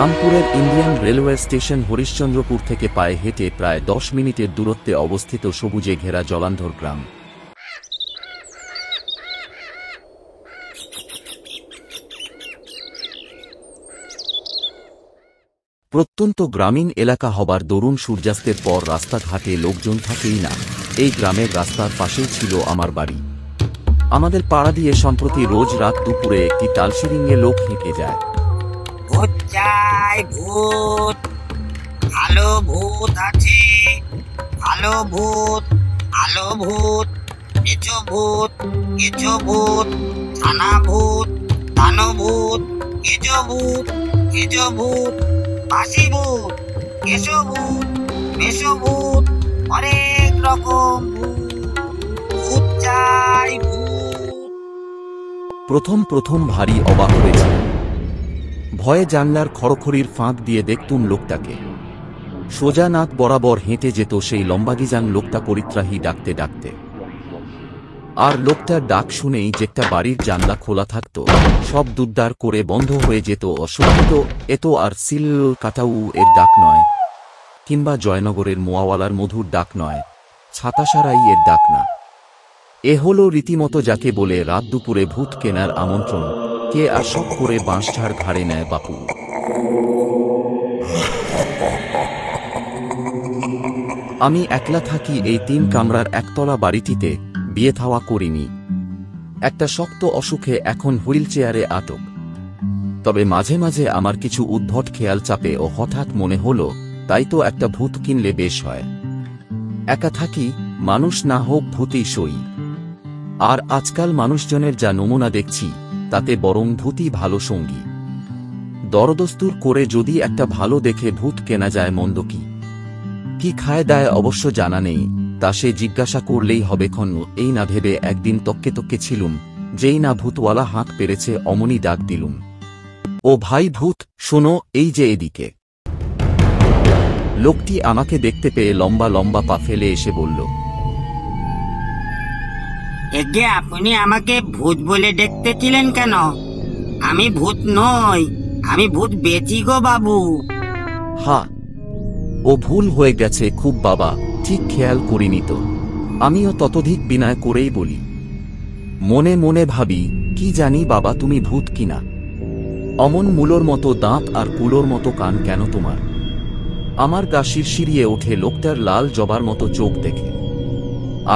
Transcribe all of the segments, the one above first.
রামপুরের Indian railway station Harishchandrapur থেকে পায়ে হেঁটে প্রায় 10 মিনিটের দূরত্বে অবস্থিত সবুজে ঘেরা জলান্ধর গ্রাম। প্রত্যন্ত গ্রামীণ এলাকা হবার দরুন সূর্যাস্তের পর রাস্তাঘাটে লোকজন থাকেই না। এই গ্রামের রাস্তার পাশেই ছিল আমার বাড়ি। আমাদের পাড়া দিয়ে সম্প্রতি রোজ রাত দুপুরে একটি তালশিরিঙে লোক হেঁটে যায়। ভূত চাই, ভূত, ভালো ভূত আছে, ভালো ভূত, ভালো ভূত, কেঁচো ভূত, কেঁচো ভূত, থানা ভূত, থানো ভূত, কেঁচো ভূত, কেঁচো ভূত, বাসি ভূত, কেঁচো ভূত, মেশো ভূত, অনেক রকম ভূত। ভূত চাই, ভূত। প্রথম ভারী অবাক হয়েছে। ভয়ে জানলার খড়খড়ির ফাঁক দিয়ে দেখতুম লোকটাকে। সোজা নাক বরাবর হেঁটে যেত সেই লম্বাগিজান লোকটা পরিত্রাহী ডাকতে ডাকতে। আর লোকটার ডাক শুনেই যেটা বাড়ির জানলা খোলা থাকত সব দুদ্দার করে বন্ধ হয়ে যেত। অশোকিত এত আর সিল কাটাউ এর ডাক নয়, কিংবা জয়নগরের মোয়াওয়ালার মধুর ডাক নয়, ছাতাসারাই এর ডাক না। এ হলো রীতিমতো যাকে বলে রাত দুপুরে ভূত কেনার আমন্ত্রণ। কে আর শখ করে বাঁশঝাড় ঘাড়ে নেয় বাপু। আমি একলা থাকি এই 3 কামরার একতলা বাড়িটিতে, বিয়ে থাওয়া করিনি। একটা শক্ত অসুখে এখন হুইল চেয়ারে আটক। তবে মাঝে মাঝে আমার কিছু উদ্ভট খেয়াল চাপে ও হঠাৎ মনে হলো তাই তো একটা ভূত কিনলে বেশ হয়। একা থাকি, মানুষ না হোক ভূতই সই। আর আজকাল মানুষজনের যা নমুনা দেখছি তাতে বরং ভূতই ভালো সঙ্গী। দরদস্তুর করে যদি একটা ভালো দেখে ভূত কেনা যায় মন্দ কি? কি খায় দায় অবশ্য জানা নেই, তা সে জিজ্ঞাসা করলেই হবে ক্ষণ। এই না ভেবে একদিন তক্কে ছিলুম, যেই না ভূতওয়ালা হাঁক পেরেছে অমনি ডাক দিলুম, ও ভাই ভূত শোনো, এই যে এদিকে। লোকটি আমাকে দেখতে পেয়ে লম্বা লম্বা পা ফেলে এসে বলল, এগে আপনি আমাকে ভূত বলে দেখতেছিলেন কেন? আমি ভূত নই, আমি ভূত বেচি গো বাবু। হা, ও ভুল হয়ে গেছে খুব বাবা, ঠিক খেয়াল করিনি তো। আমিও ততোধিক বিনয় করেই বলি। মনে মনে ভাবি, কি জানি বাবা তুমি ভূত কিনা। অমন মূলোর মতো দাঁত আর কুলোর মতো কান কেন তোমার? আমার গা শিরশিরিয়ে ওঠে লোকটার লাল জবার মতো চোখ দেখে।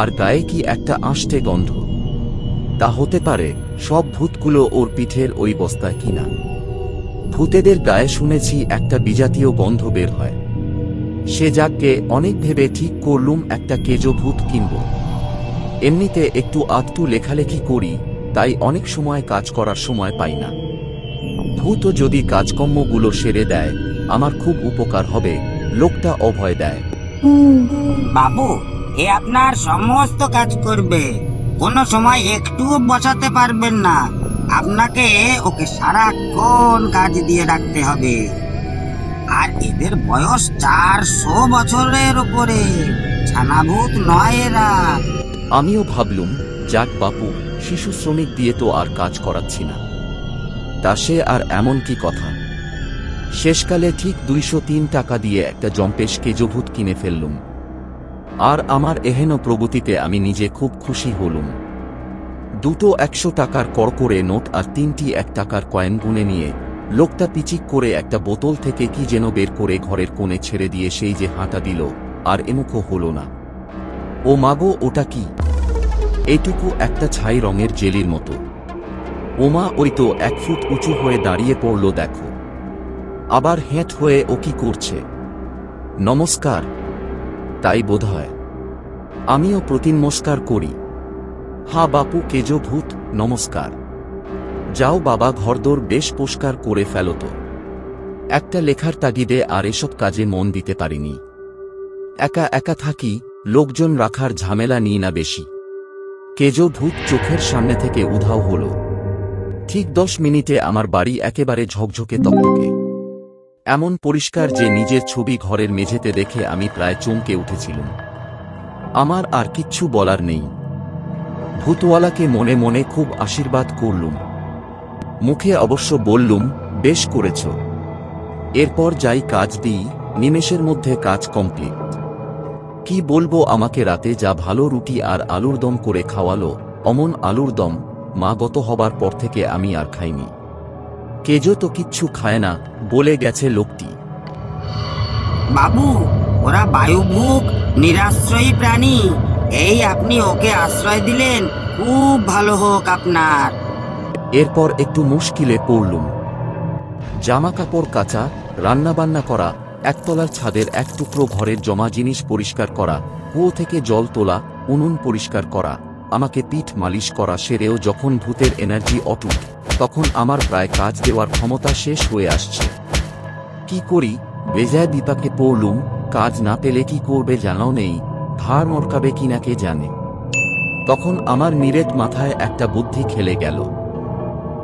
আর গায়ে কি একটা আষ্টে গন্ধ। তা হতে পারে সব ভূতগুলো ওর পিঠের ওই বস্তায় কিনা। ভূতেদের গায়ে শুনেছি একটা বিজাতীয় গন্ধ বের হয়। সে যাকে অনেক ভেবে ঠিক করলুম একটা কেজো ভূত কিনব। এমনিতে একটু আধটু লেখালেখি করি, তাই অনেক সময় কাজ করার সময় পাই না। ভূতও যদি কাজকর্মগুলো সেরে দেয় আমার খুব উপকার হবে। লোকটা অভয় দেয়, বাবু এ আপনার সমস্ত কাজ করবে, কোনো সময় একটুও বসাতে পারবেন না। আপনাকে ওকে সারাক্ষণ কাজ দিয়ে রাখতে হবে। আর এদের বয়স 400 বছরের উপরে, ছানাভূত নয় এরা। আমিও ভাবলুম, যাক বাপু, শিশু শ্রমিক দিয়ে তো আর কাজ করাচ্ছি না। তা সে আর এমন কি কথা। শেষকালে ঠিক 203 টাকা দিয়ে একটা জম্পেশ কেজোভূত কিনে ফেললুম। আর আমার এহেন প্রগতিতে আমি নিজে খুব খুশি হলুম। দুটো 100 টাকার কড়কড়ে নোট আর 3টি 1 টাকার কয়েন গুনে নিয়ে লোকটা পিচিক করে একটা বোতল থেকে কি যেন বের করে ঘরের কোণে ছেড়ে দিয়ে সেই যে হাঁটা দিল, আর এমুখো হলো না। ও মাগো, ওটা কি? এইটুকু একটা ছাই রঙের জেলির মতো। ওমা, ওই তো 1 ফুট উঁচু হয়ে দাঁড়িয়ে পড়ল দেখো। আবার হেঁট হয়ে ও কি করছে? নমস্কার। তাই বোধহয়। আমিও প্রতিনমস্কার করি। হা বাপু কেজো ভূত, নমস্কার। যাও বাবা, ঘরদোর বেশ পরিষ্কার করে ফেলো তো। একটা লেখার তাগিদে আর এসব কাজে মন দিতে পারিনি। একা একা থাকি, লোকজন রাখার ঝামেলা নিই না বেশি। কেজো ভূত চোখের সামনে থেকে উধাও হল। ঠিক 10 মিনিটে আমার বাড়ি একেবারে ঝকঝকে তকতকে। এমন পরিষ্কার যে নিজের ছবি ঘরের মেঝেতে দেখে আমি প্রায় চমকে উঠেছিলাম। আমার আর কিচ্ছু বলার নেই। ভূতওয়ালাকে মনে মনে খুব আশীর্বাদ করলুম। মুখে অবশ্য বললুম, বেশ করেছ। এরপর যাই কাজ দিই, নিমেষের মধ্যে কাজ কমপ্লিট। কি বলবো, আমাকে রাতে যা ভালো রুটি আর আলুর দম করে খাওয়ালো, অমন আলুর দম মা গত হবার পর থেকে আমি আর খাইনি। কেজো তো কিচ্ছু খায় না বলে গেছে লোকটি। বাবু, ওরা বায়ুভুক নিরাশ্রয়ী প্রাণী। এই আপনি ওকে আশ্রয় দিলেন, খুব ভালো হোক আপনার। এরপর একটু মুশকিলে পড়লুম। জামা কাপড় কাচা, রান্নাবান্না করা, একতলার ছাদের এক টুকরো ঘরের জমা জিনিস পরিষ্কার করা, কুয়ো থেকে জল তোলা, উনুন পরিষ্কার করা, আমাকে পিঠ মালিশ করা সেরেও যখন ভূতের এনার্জি অটুট, তখন আমার প্রায় কাজ দেওয়ার ক্ষমতা শেষ হয়ে আসছে। কি করি, বেজায় বিপাকে পড়লুম। কাজ না পেলে কি করবে জানাও নেই, ঘাড় মরকাবে কিনা কে জানে। তখন আমার নিরেট মাথায় একটা বুদ্ধি খেলে গেল।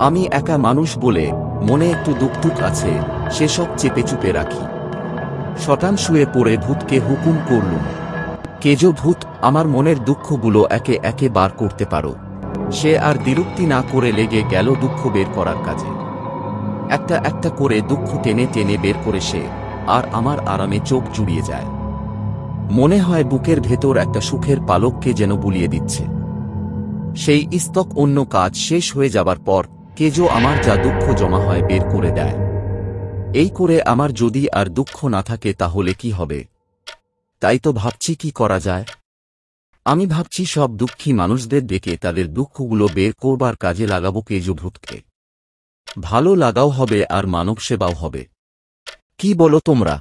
আমি একা মানুষ বলে মনে একটু দুঃখ আছে, সেসব চেপে চুপে রাখি। শটান শুয়ে পড়ে ভূতকে হুকুম করলুম, কেজো ভূত, আমার মনের দুঃখগুলো একে একে বার করতে পারো। সে আর দ্বিরুক্তি না করে লেগে গেল দুঃখ বের করার কাজে। একটা একটা করে দুঃখ টেনে টেনে বের করে সে, আর আমার আরামে চোখ জুড়িয়ে যায়। মনে হয় বুকের ভেতর একটা সুখের পালককে যেন বুলিয়ে দিচ্ছে। সেই ইস্তক অন্য কাজ শেষ হয়ে যাবার পর কেজো আমার যা দুঃখ জমা হয় বের করে দেয়। এই করে আমার যদি আর দুঃখ না থাকে তাহলে কি হবে? তাই তো ভাবছি কি করা যায়। আমি ভাবছি সব দুঃখী মানুষদের ডেকে তাদের দুঃখগুলো বের করবার কাজে লাগাবো কেজো ভূতকে। ভালো লাগাও হবে আর মানব সেবাও হবে। কি বলো তোমরা?